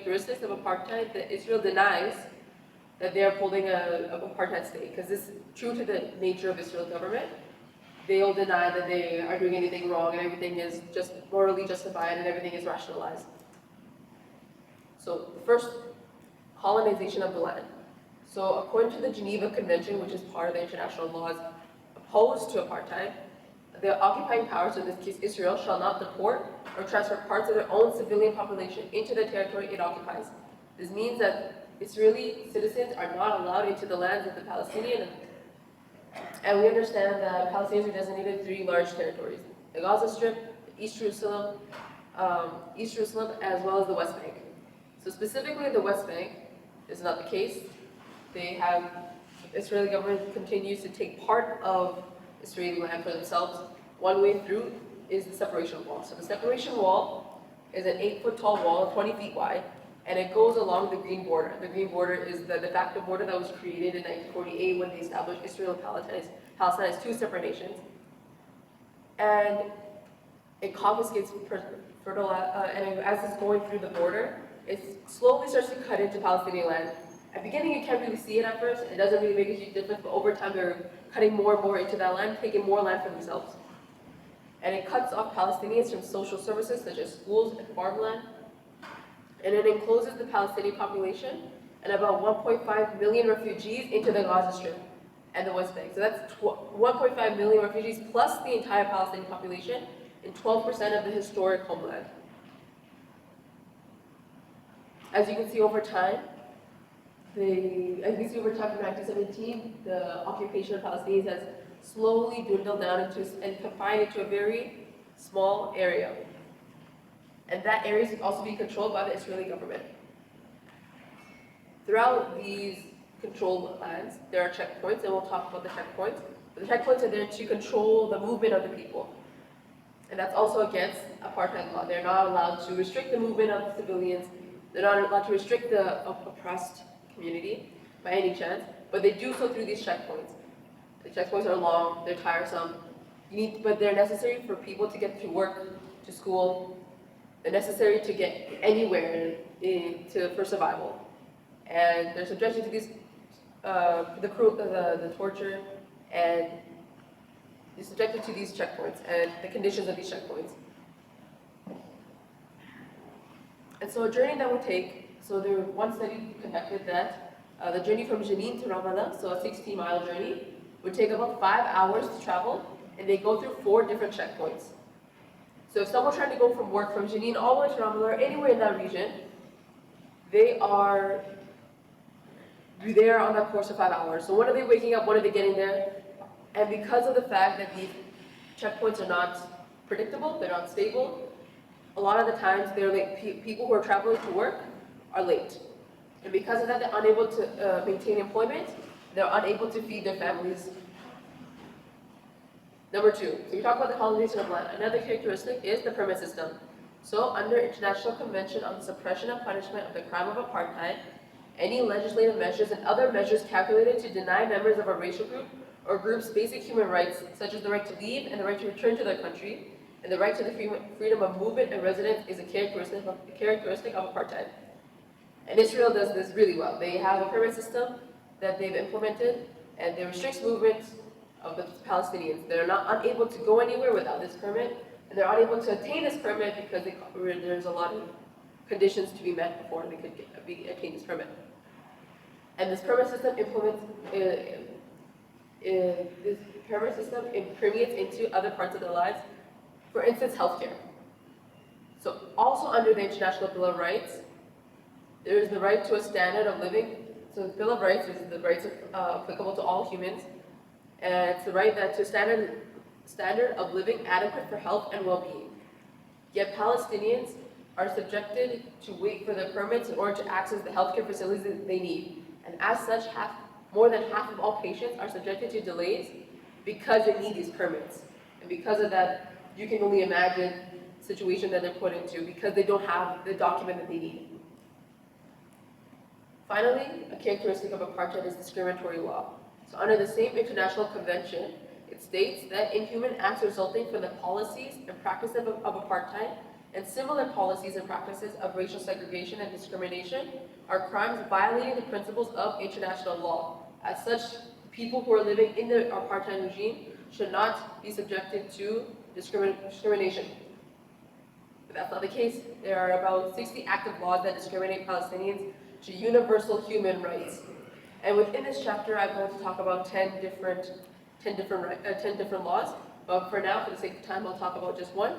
characteristics of apartheid that Israel denies that they are upholding an apartheid state, because this is true to the nature of Israel's government. They'll deny that they are doing anything wrong and everything is just morally justified and everything is rationalized. So the first, colonization of the land. So according to the Geneva Convention, which is part of the international laws opposed to apartheid, the occupying powers, in this case Israel, shall not deport or transfer parts of their own civilian population into the territory it occupies. This means that Israeli citizens are not allowed into the lands of the Palestinian, and we understand that Palestinians are designated 3 large territories: the Gaza Strip, East Jerusalem, as well as the West Bank. So specifically the West Bank is not the case. The Israeli government continues to take part of Israeli land for themselves. One way through is the separation wall. So the separation wall is an 8-foot tall wall, 20 feet wide, and it goes along the green border. The green border is the de facto border that was created in 1948 when they established Israel and Palestine as 2 separate nations. And it confiscates fertile, and as it's going through the border, it slowly starts to cut into Palestinian land. At the beginning, you can't really see it at first. It doesn't really make a huge difference, but over time, they're cutting more and more into that land, taking more land for themselves. And it cuts off Palestinians from social services such as schools and farmland. And it encloses the Palestinian population and about 1.5 million refugees into the Gaza Strip and the West Bank. So that's 1.5 million refugees plus the entire Palestinian population in 12% of the historic homeland. As you can see over time, from 1917, the occupation of Palestinians has slowly dwindled down and confined into a very small area. And that area is also being controlled by the Israeli government. Throughout these controlled lands, there are checkpoints, and we'll talk about the checkpoints. But the checkpoints are there to control the movement of the people. And that's also against apartheid law. They're not allowed to restrict the movement of civilians. They're not allowed to restrict the oppressed community by any chance, but they do so through these checkpoints. The checkpoints are long, they're tiresome, but they're necessary for people to get to work, to school. They're necessary to get anywhere for survival. And they're subjected to these, the torture, and they're subjected to these checkpoints and the conditions of these checkpoints. And so a journey that would take, so there was one study conducted that the journey from Jenin to Ramallah, so a 16-mile journey, would take about 5 hours to travel, and they go through 4 different checkpoints. So if someone's trying to go from work from Jenin all the way to Ramallah, or anywhere in that region, they are there on that course for 5 hours. So when are they waking up? When are they getting there? And because of the fact that these checkpoints are not predictable, they're not stable, a lot of the times they're late. People who are traveling to work are late. And because of that, they're unable to maintain employment. They're unable to feed their families. Number 2, so we talk about the colonization of land. Another characteristic is the permit system. So under International Convention on the Suppression and Punishment of the Crime of Apartheid, any legislative measures and other measures calculated to deny members of a racial group or groups basic human rights, such as the right to leave and the right to return to their country, and the right to the freedom of movement and residence, is a characteristic of apartheid. And Israel does this really well. They have a permit system that they've implemented, and they restrict movement of the Palestinians. They're not unable to go anywhere without this permit, and they're unable to obtain this permit because there's a lot of conditions to be met before they could obtain this permit. And this permit system permeates into other parts of their lives. For instance, healthcare. So also under the International Bill of Rights, there is the right to a standard of living. So the Bill of Rights is the rights applicable to all humans. And it's the right to a standard of living adequate for health and well-being. Yet Palestinians are subjected to wait for their permits in order to access the healthcare facilities that they need. And as such, more than half of all patients are subjected to delays because they need these permits. And because of that, you can only imagine the situation that they're put into because they don't have the document that they need. Finally, a characteristic of apartheid is discriminatory law. So under the same international convention, it states that inhuman acts resulting from the policies and practices of apartheid and similar policies and practices of racial segregation and discrimination are crimes violating the principles of international law. As such, people who are living in the apartheid regime should not be subjected to discrimination. But that's not the case. There are about 60 active laws that discriminate Palestinians to universal human rights. And within this chapter, I'm going to talk about 10 different laws. But for now, for the sake of time, I'll talk about just one,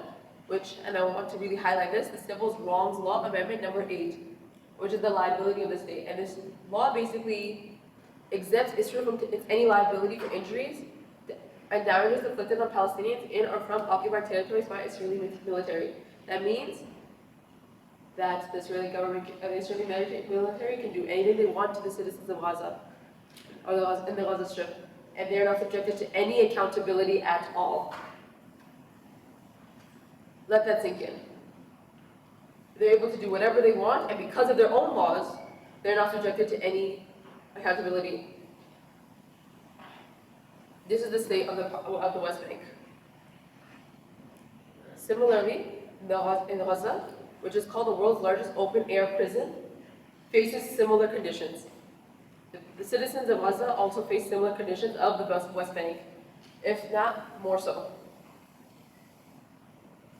and I want to really highlight this, the Civil Wrongs Law Amendment number 8, which is the liability of the state. And this law basically exempts Israel from any liability for injuries and damages inflicted on Palestinians in or from occupied territories by Israeli military. That means that the Israeli government, the Israeli military can do anything they want to the citizens of Gaza, or in the Gaza Strip, and they are not subjected to any accountability at all. Let that sink in. They're able to do whatever they want, and because of their own laws, they're not subjected to any accountability. This is the state of the West Bank. Similarly, in Gaza, which is called the world's largest open-air prison, faces similar conditions. The citizens of Gaza also face similar conditions of the West Bank, if not more so.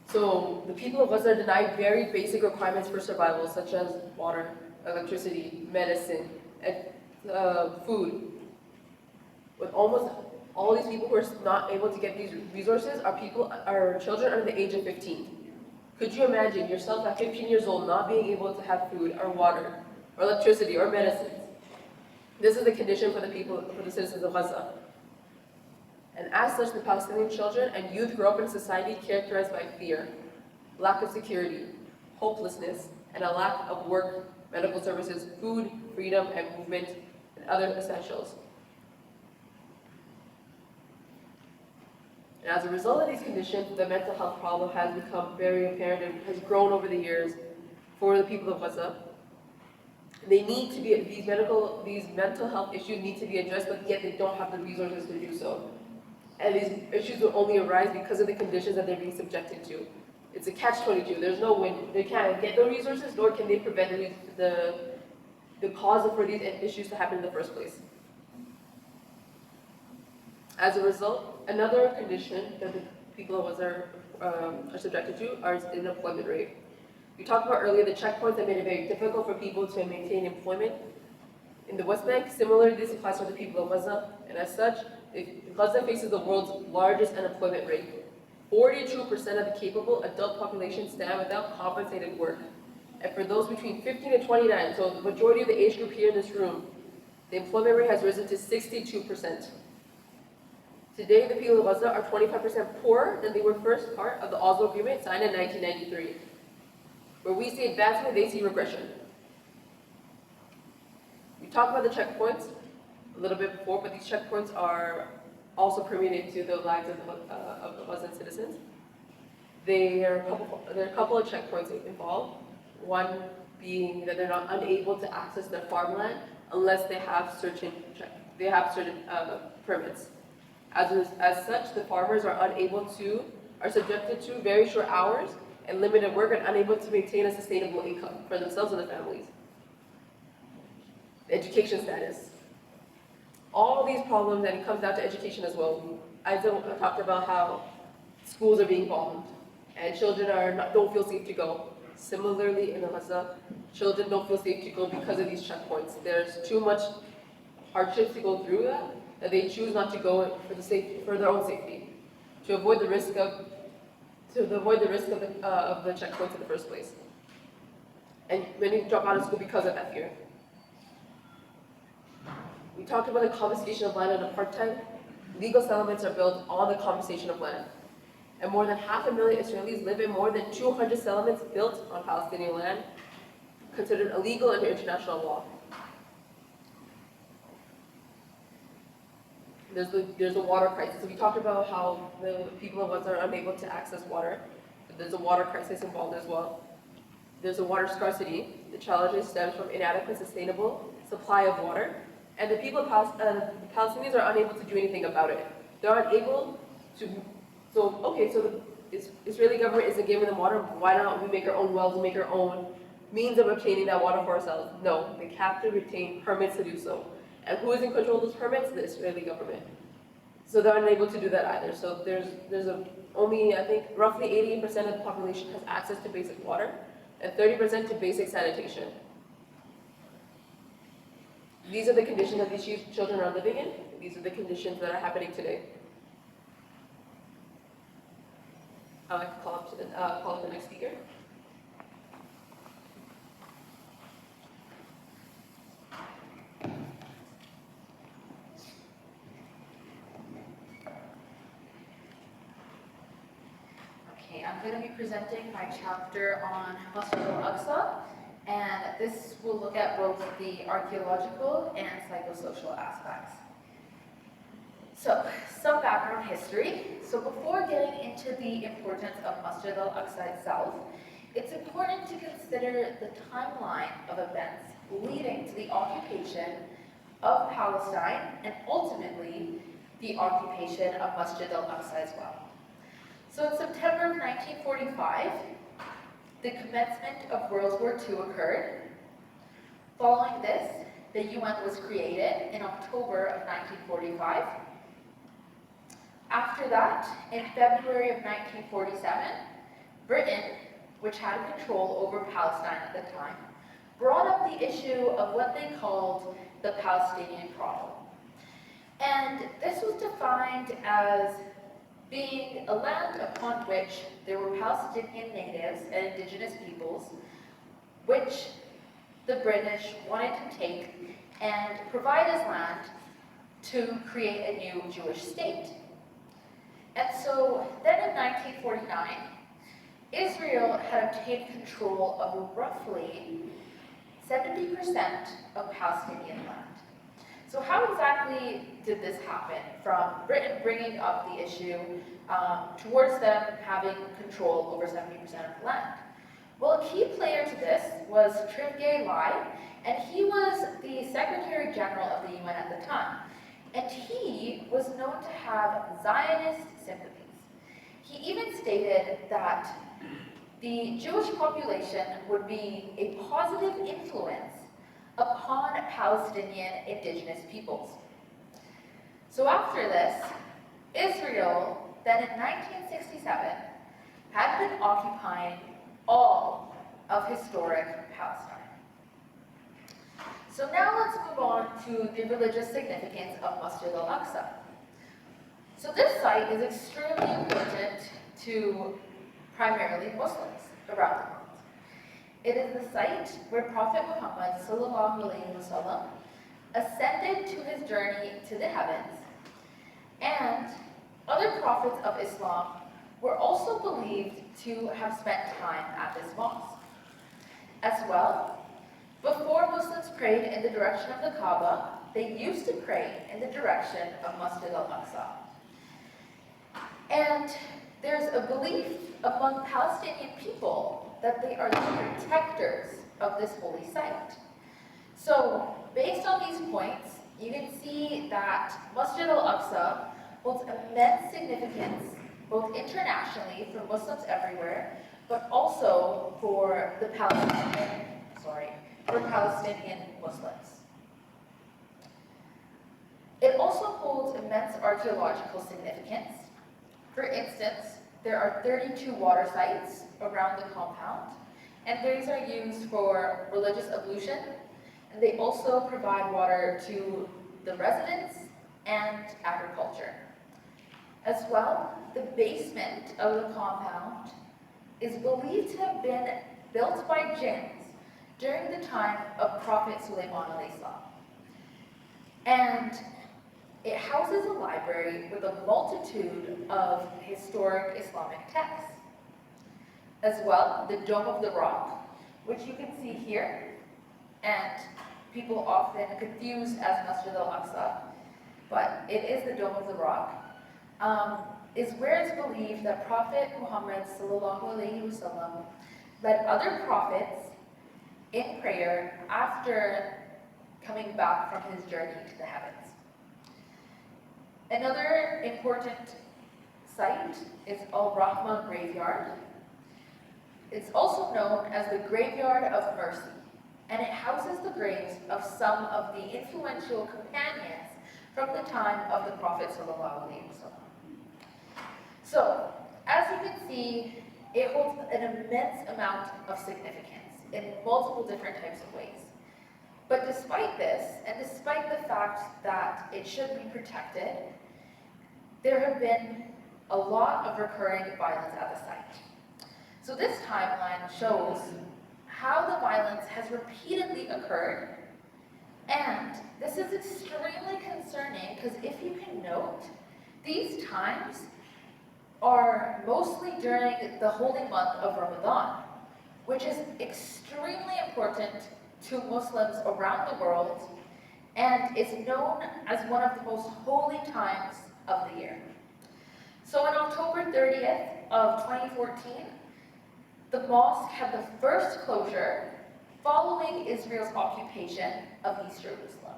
So the people of Gaza are denied very basic requirements for survival, such as water, electricity, medicine, and food. With almost all these people who are not able to get these resources are children under the age of 15. Could you imagine yourself at 15 years old not being able to have food or water or electricity or medicines? This is the condition for the citizens of Gaza. And as such, the Palestinian children and youth grow up in a society characterized by fear, lack of security, hopelessness, and a lack of work, medical services, food, freedom, and movement, and other essentials. And as a result of these conditions, the mental health problem has become very apparent and has grown over the years for the people of Gaza. These mental health issues need to be addressed, but yet they don't have the resources to do so. And these issues will only arise because of the conditions that they're being subjected to. It's a catch-22. There's no win. They can't get the resources, nor can they prevent the cause for these issues to happen in the first place. As a result, another condition that the people of Gaza are subjected to is the unemployment rate. We talked about earlier the checkpoints that made it very difficult for people to maintain employment in the West Bank. Similarly, this applies for the people of Gaza, and as such, Gaza faces the world's largest unemployment rate. 42% of the capable adult population stand without compensated work. And for those between 15 and 29, so the majority of the age group here in this room, the employment rate has risen to 62%. Today, the people of Gaza are 25% poorer than they were first part of the Oslo Agreement signed in 1993. Where we see advancement, they see regression. We talked about the checkpoints a little bit before, but these checkpoints are also permeated into the lives of the Gazan citizens. There are a couple of checkpoints involved. One being that they're not unable to access their farmland unless they have certain permits. As such, the farmers are subjected to very short hours and limited work and unable to maintain a sustainable income for themselves and their families. Education status. All of these problems, and it comes down to education as well. I talked about how schools are being bombed and children don't feel safe to go. Similarly, in Gaza, children don't feel safe to go because of these checkpoints. There's too much hardships to go through that they choose not to go for their own safety, to avoid the risk of the checkpoints in the first place. And many drop out of school because of that fear. We talked about the confiscation of land and apartheid. Legal settlements are built on the confiscation of land. And more than 500,000 Israelis live in more than 200 settlements built on Palestinian land, considered illegal under international law. There's a water crisis. So we talked about how the people of Gaza are unable to access water. But there's a water crisis involved as well. There's a water scarcity. The challenge stems from inadequate, sustainable supply of water. And the people of Palestinians are unable to do anything about it. They're unable to. So Israeli government isn't giving them water, why not we make our own wells, make our own means of obtaining that water for ourselves? No, they have to retain permits to do so. And who is in control of those permits? The Israeli government. So they're unable to do that either. So there's only, I think, roughly 88% of the population has access to basic water, and 30% to basic sanitation. These are the conditions that these children are living in. These are the conditions that are happening today. I'd like to call up the next speaker. Okay, I'm going to be presenting my chapter on Masjid al-Aqsa, and this will look at both the archaeological and psychosocial aspects. So, some background history. So before getting into the importance of Masjid al-Aqsa itself, it's important to consider the timeline of events leading to the occupation of Palestine and ultimately the occupation of Masjid al-Aqsa as well. So in September of 1945, the commencement of World War II occurred. Following this, the UN was created in October of 1945. After that, in February of 1947, Britain, which had control over Palestine at the time, brought up the issue of what they called the Palestinian problem. And this was defined as being a land upon which there were Palestinian natives and indigenous peoples, which the British wanted to take and provide as land to create a new Jewish state. And so then in 1949, Israel had obtained control of roughly 70% of Palestinian land. So how exactly did this happen, from Britain bringing up the issue towards them having control over 70% of the land? Well, a key player to this was Trygve Lie, and he was the Secretary General of the UN at the time. And he was known to have Zionist sympathies. He even stated that the Jewish population would be a positive influence upon Palestinian indigenous peoples. So after this, Israel, then in 1967, had been occupying all of historic Palestine. So now let's move on to the religious significance of Masjid al-Aqsa. So this site is extremely important to primarily Muslims around the world. It is the site where Prophet Muhammad ﷺ ascended to his journey to the heavens, and other prophets of Islam were also believed to have spent time at this mosque. As well, before Muslims prayed in the direction of the Kaaba, they used to pray in the direction of Masjid al-Aqsa. And there's a belief among Palestinian people that they are the protectors of this holy site. So, based on these points, you can see that Masjid al-Aqsa holds immense significance, both internationally for Muslims everywhere, but also for the Palestinian Muslims. It also holds immense archaeological significance. For instance, there are 32 water sites around the compound, and these are used for religious ablution, and they also provide water to the residents and agriculture. As well, the basement of the compound is believed to have been built by jinns during the time of Prophet Sulaiman alayhi salam. And it houses a library with a multitude of historic Islamic texts. As well, the Dome of the Rock, which you can see here, and people often confuse as Masjid al-Aqsa, but it is the Dome of the Rock, is where it's believed that Prophet Muhammad ﷺ led other prophets in prayer after coming back from his journey to the heavens. Another important site is Al Rahma Graveyard. It's also known as the Graveyard of Mercy, and it houses the graves of some of the influential companions from the time of the Prophet ﷺ. So, as you can see, it holds an immense amount of significance in multiple different types of ways. But despite this, and despite the fact that it should be protected, there have been a lot of recurring violence at the site. So this timeline shows how the violence has repeatedly occurred, and this is extremely concerning because if you can note, these times are mostly during the holy month of Ramadan, which is extremely important to Muslims around the world and is known as one of the most holy times of the year. So on October 30th of 2014, the mosque had the first closure following Israel's occupation of East Jerusalem.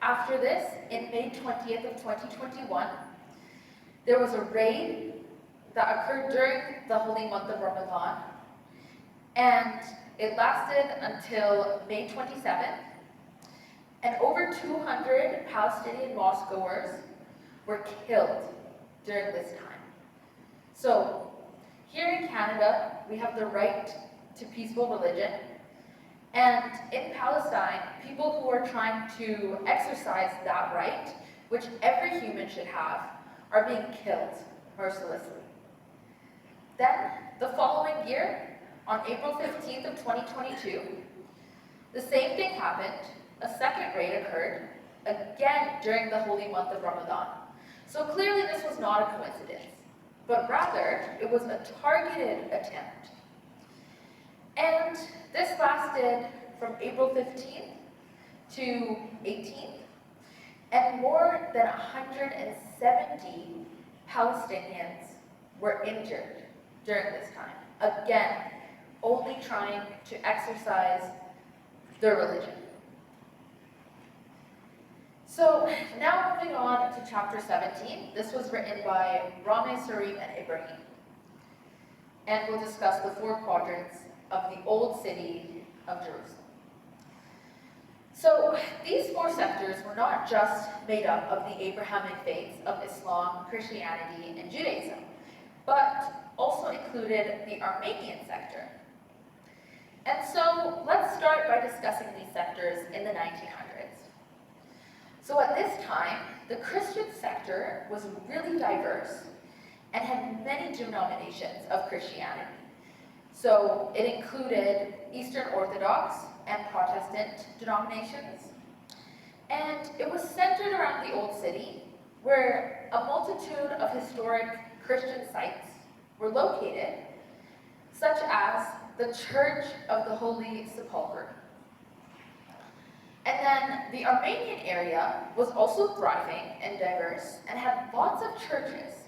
After this, in May 20th of 2021, there was a raid that occurred during the holy month of Ramadan, and it lasted until May 27th, and over 200 Palestinian mosque-goers were killed during this time. So, here in Canada, we have the right to peaceful religion, and in Palestine, people who are trying to exercise that right, which every human should have, are being killed mercilessly. Then, the following year, on April 15th of 2022, the same thing happened. A second raid occurred, again during the holy month of Ramadan. So clearly this was not a coincidence, but rather it was a targeted attempt. And this lasted from April 15th to 18th, and more than 170 Palestinians were injured during this time. Again, only trying to exercise their religion. So now moving on to chapter 17. This was written by Rami Sarim and Ibrahim. And we'll discuss the 4 quadrants of the old city of Jerusalem. So these 4 sectors were not just made up of the Abrahamic faiths of Islam, Christianity, and Judaism, but also included the Armenian sector. And so let's start by discussing these sectors in the 1900s. So at this time, the Christian sector was really diverse and had many denominations of Christianity. So it included Eastern Orthodox and Protestant denominations. And it was centered around the Old City, where a multitude of historic Christian sites were located, such as the Church of the Holy Sepulchre. And then the Armenian area was also thriving and diverse and had lots of churches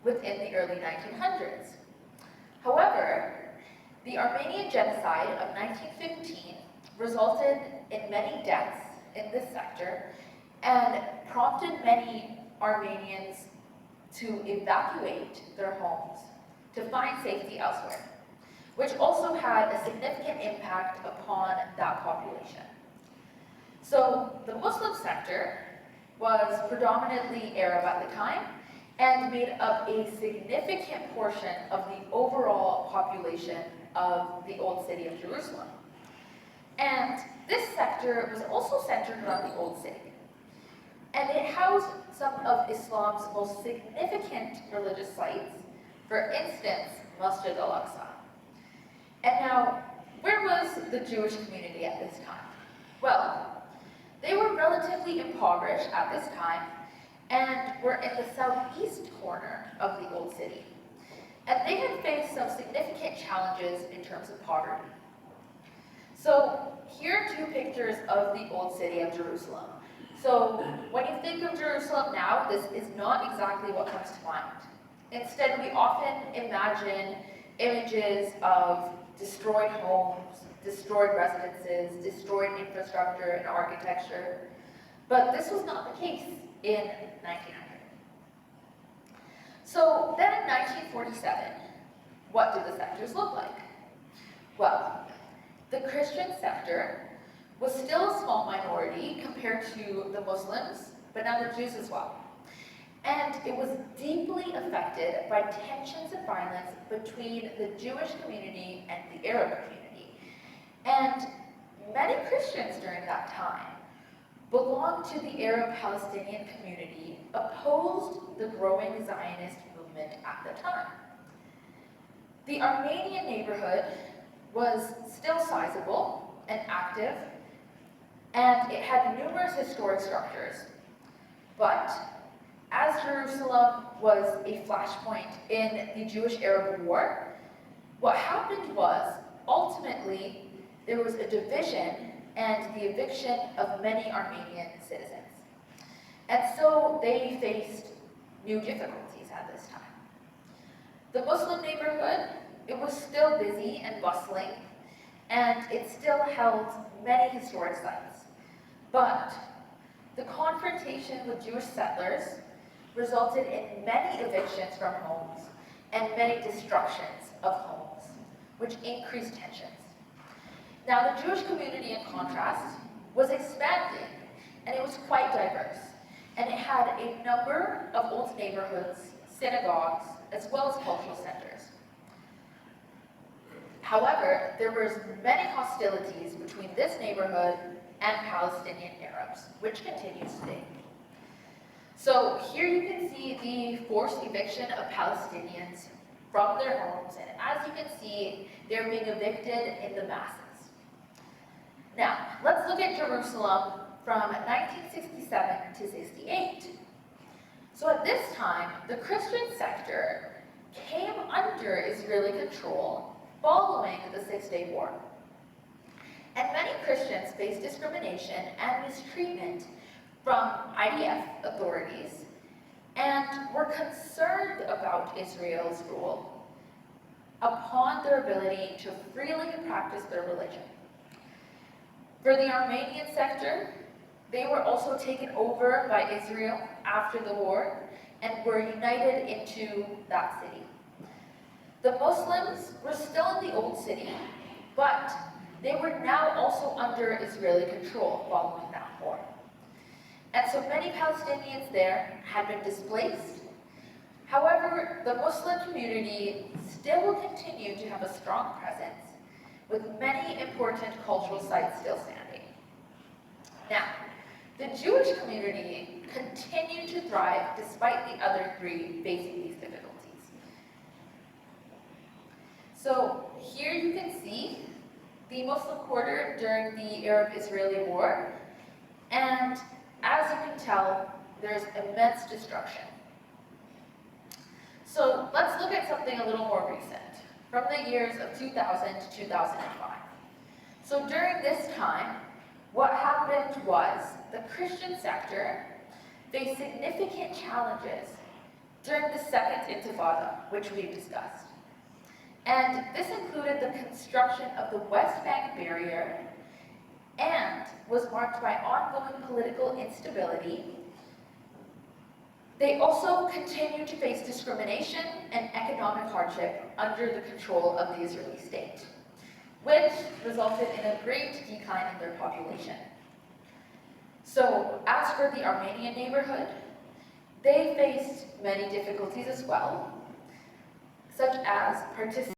within the early 1900s. However, the Armenian genocide of 1915 resulted in many deaths in this sector and prompted many Armenians to evacuate their homes to find safety elsewhere, which also had a significant impact upon that population. So the Muslim sector was predominantly Arab at the time and made up a significant portion of the overall population of the Old City of Jerusalem. And this sector was also centered around the Old City. And it housed some of Islam's most significant religious sites, for instance, Masjid al-Aqsa. And now, where was the Jewish community at this time? Well, they were relatively impoverished at this time and were in the southeast corner of the Old City. And they had faced some significant challenges in terms of poverty. So here are 2 pictures of the Old City of Jerusalem. So when you think of Jerusalem now, this is not exactly what comes to mind. Instead, we often imagine images of destroyed homes, destroyed residences, destroyed infrastructure and architecture. But this was not the case in 1900. So then in 1947, what did the sectors look like? Well, the Christian sector was still a small minority compared to the Muslims, but now the Jews as well. And it was deeply affected by tensions and violence between the Jewish community and the Arab community. And many Christians during that time belonged to the Arab-Palestinian community, opposed the growing Zionist movement at the time. The Armenian neighborhood was still sizable and active, and it had numerous historic structures. But as Jerusalem was a flashpoint in the Jewish-Arab War, what happened was, ultimately, there was a division and the eviction of many Armenian citizens. And so they faced new difficulties at this time. The Muslim neighborhood, it was still busy and bustling, and it still held many historic sites. But the confrontation with Jewish settlers resulted in many evictions from homes and many destructions of homes, which increased tensions. Now, the Jewish community, in contrast, was expanding, and it was quite diverse. And it had a number of old neighborhoods, synagogues, as well as cultural centers. However, there was many hostilities between this neighborhood and Palestinian Arabs, which continues today. So here you can see the forced eviction of Palestinians from their homes, and as you can see, they're being evicted in the masses. Now, let's look at Jerusalem from 1967 to 68. So at this time, the Christian sector came under Israeli control following the Six-Day War. And many Christians faced discrimination and mistreatment from IDF authorities and were concerned about Israel's rule upon their ability to freely practice their religion. For the Armenian sector, they were also taken over by Israel after the war and were united into that city. The Muslims were still in the old city, but they were now also under Israeli control following that war. And so many Palestinians there had been displaced. However, the Muslim community still will continue to have a strong presence, with many important cultural sites still standing. Now, the Jewish community continued to thrive despite the other three facing these difficulties. So here you can see the Muslim quarter during the Arab-Israeli War, and as you can tell, there's immense destruction. So let's look at something a little more recent, from the years of 2000 to 2005. So during this time, what happened was the Christian sector faced significant challenges during the Second Intifada, which we've discussed. And this included the construction of the West Bank barrier and was marked by ongoing political instability. They also continued to face discrimination and economic hardship under the control of the Israeli state, which resulted in a great decline in their population. So, as for the Armenian neighborhood, they faced many difficulties as well, such as participating